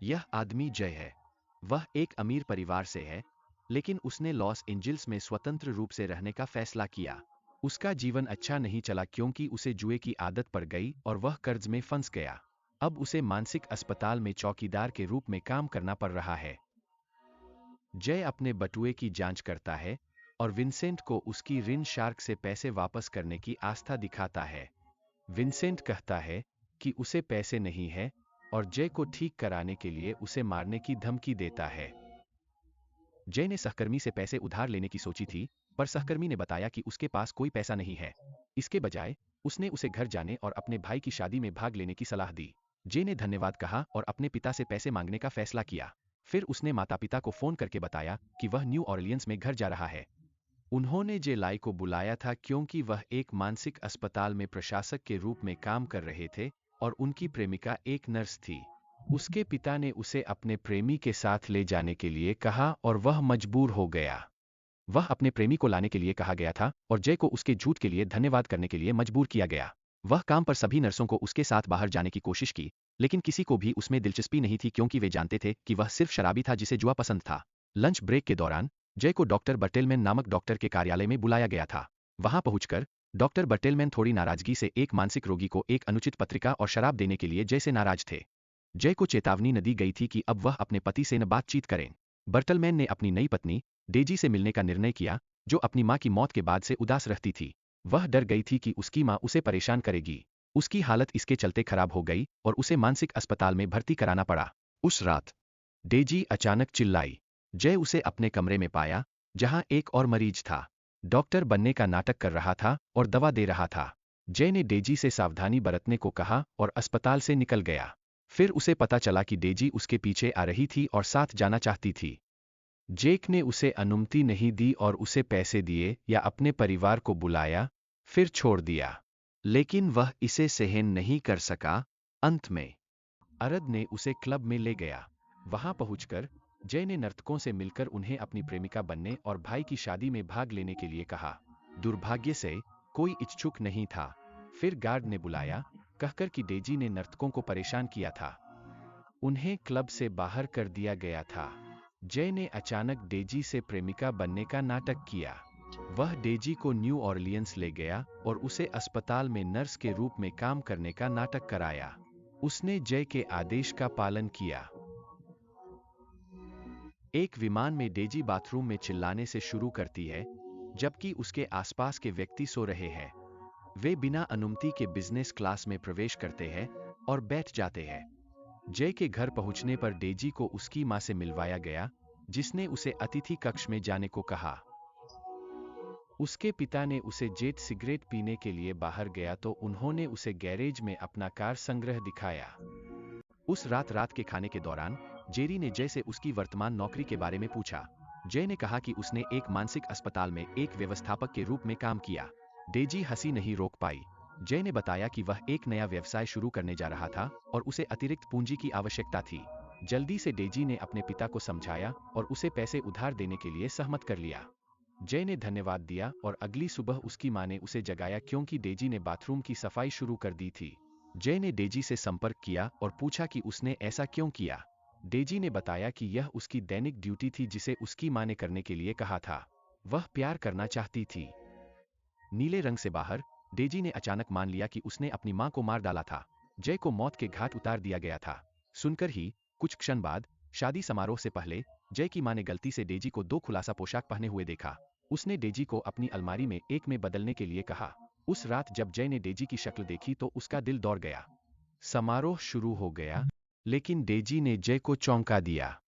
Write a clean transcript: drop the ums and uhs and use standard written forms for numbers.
यह आदमी जय है। वह एक अमीर परिवार से है, लेकिन उसने लॉस एंजिल्स में स्वतंत्र रूप से रहने का फैसला किया। उसका जीवन अच्छा नहीं चला क्योंकि उसे जुए की आदत पड़ गई और वह कर्ज में फंस गया। अब उसे मानसिक अस्पताल में चौकीदार के रूप में काम करना पड़ रहा है। जय अपने बटुए की जांच करता है और विंसेंट को उसकी ऋण शार्क से पैसे वापस करने की आस्था दिखाता है। विंसेंट कहता है कि उसे पैसे नहीं है और जय को ठीक कराने के लिए उसे मारने की धमकी देता है। जय ने सहकर्मी से पैसे उधार लेने की सोची थी, पर सहकर्मी ने बताया कि उसके पास कोई पैसा नहीं है। इसके बजाय उसने उसे घर जाने और अपने भाई की शादी में भाग लेने की सलाह दी। जय ने धन्यवाद कहा और अपने पिता से पैसे मांगने का फैसला किया। फिर उसने माता-पिता को फोन करके बताया कि वह न्यू ऑरलियंस में घर जा रहा है। उन्होंने जे लाई को बुलाया था क्योंकि वह एक मानसिक अस्पताल में प्रशासक के रूप में काम कर रहे थे और उनकी प्रेमिका एक नर्स थी। उसके पिता ने उसे अपने प्रेमी के साथ ले जाने के लिए कहा और वह मजबूर हो गया। वह अपने प्रेमी को लाने के लिए कहा गया था और जय को उसके झूठ के लिए धन्यवाद करने के लिए मजबूर किया गया। वह काम पर सभी नर्सों को उसके साथ बाहर जाने की कोशिश की, लेकिन किसी को भी उसमें दिलचस्पी नहीं थी क्योंकि वे जानते थे कि वह सिर्फ शराबी था जिसे जुआ पसंद था। लंच ब्रेक के दौरान जय को डॉक्टर बर्टेलमैन नामक डॉक्टर के कार्यालय में बुलाया गया था। वहां पहुंचकर डॉक्टर बर्टेलमैन थोड़ी नाराजगी से एक मानसिक रोगी को एक अनुचित पत्रिका और शराब देने के लिए जय से नाराज थे। जय को चेतावनी न दी गई थी कि अब वह अपने पति से न बातचीत करें। बर्टलमैन ने अपनी नई पत्नी डेजी से मिलने का निर्णय किया, जो अपनी मां की मौत के बाद से उदास रहती थी। वह डर गई थी कि उसकी मां उसे परेशान करेगी। उसकी हालत इसके चलते खराब हो गई और उसे मानसिक अस्पताल में भर्ती कराना पड़ा। उस रात डेजी अचानक चिल्लाई। जय उसे अपने कमरे में पाया, जहां एक और मरीज था। डॉक्टर बनने का नाटक कर रहा था और दवा दे रहा था। जय ने डेजी से सावधानी बरतने को कहा और अस्पताल से निकल गया। फिर उसे पता चला कि डेजी उसके पीछे आ रही थी और साथ जाना चाहती थी। जेक ने उसे अनुमति नहीं दी और उसे पैसे दिए या अपने परिवार को बुलाया, फिर छोड़ दिया। लेकिन वह इसे सहन नहीं कर सका। अंत में अरद ने उसे क्लब में ले गया। वहां पहुंचकर जय ने नर्तकों से मिलकर उन्हें अपनी प्रेमिका बनने और भाई की शादी में भाग लेने के लिए कहा। दुर्भाग्य से कोई इच्छुक नहीं था। फिर गार्ड ने बुलाया, कहकर कि डेजी ने नर्तकों को परेशान किया था। उन्हें क्लब से बाहर कर दिया गया था। जय ने अचानक डेजी से प्रेमिका बनने का नाटक किया। वह डेजी को न्यू ऑरलियंस ले गया और उसे अस्पताल में नर्स के रूप में काम करने का नाटक कराया। उसने जय के आदेश का पालन किया। एक विमान में डेजी बाथरूम में चिल्लाने से शुरू करती है, जबकि उसके आसपास के व्यक्ति सो रहे हैं। वे बिना अनुमति के बिजनेस क्लास में प्रवेश करते हैं और बैठ जाते हैं। जय के घर पहुंचने पर डेजी को उसकी मां से मिलवाया गया, जिसने उसे अतिथि कक्ष में जाने को कहा। उसके पिता ने उसे जेट सिगरेट पीने के लिए बाहर गया तो उन्होंने उसे गैरेज में अपना कार संग्रह दिखाया। उस रात के खाने के दौरान जेरी ने जय से उसकी वर्तमान नौकरी के बारे में पूछा। जय ने कहा कि उसने एक मानसिक अस्पताल में एक व्यवस्थापक के रूप में काम किया। डेजी हंसी नहीं रोक पाई। जय ने बताया कि वह एक नया व्यवसाय शुरू करने जा रहा था और उसे अतिरिक्त पूंजी की आवश्यकता थी। जल्दी से डेजी ने अपने पिता को समझाया और उसे पैसे उधार देने के लिए सहमत कर लिया। जय ने धन्यवाद दिया और अगली सुबह उसकी मां ने उसे जगाया क्योंकि डेजी ने बाथरूम की सफाई शुरू कर दी थी। जय ने डेजी से संपर्क किया और पूछा कि उसने ऐसा क्यों किया। डेजी ने बताया कि यह उसकी दैनिक ड्यूटी थी जिसे उसकी मां ने करने के लिए कहा था। वह प्यार करना चाहती थी। नीले रंग से बाहर डेजी ने अचानक मान लिया कि उसने अपनी मां को मार डाला था। जय को मौत के घाट उतार दिया गया था। सुनकर ही कुछ क्षण बाद शादी समारोह से पहले जय की मां ने गलती से डेजी को दो खुलासा पोशाक पहने हुए देखा। उसने डेजी को अपनी अलमारी में एक में बदलने के लिए कहा। उस रात जब जय ने डेजी की शक्ल देखी तो उसका दिल दौड़ गया। समारोह शुरू हो गया, लेकिन डेजी ने जय को चौंका दिया।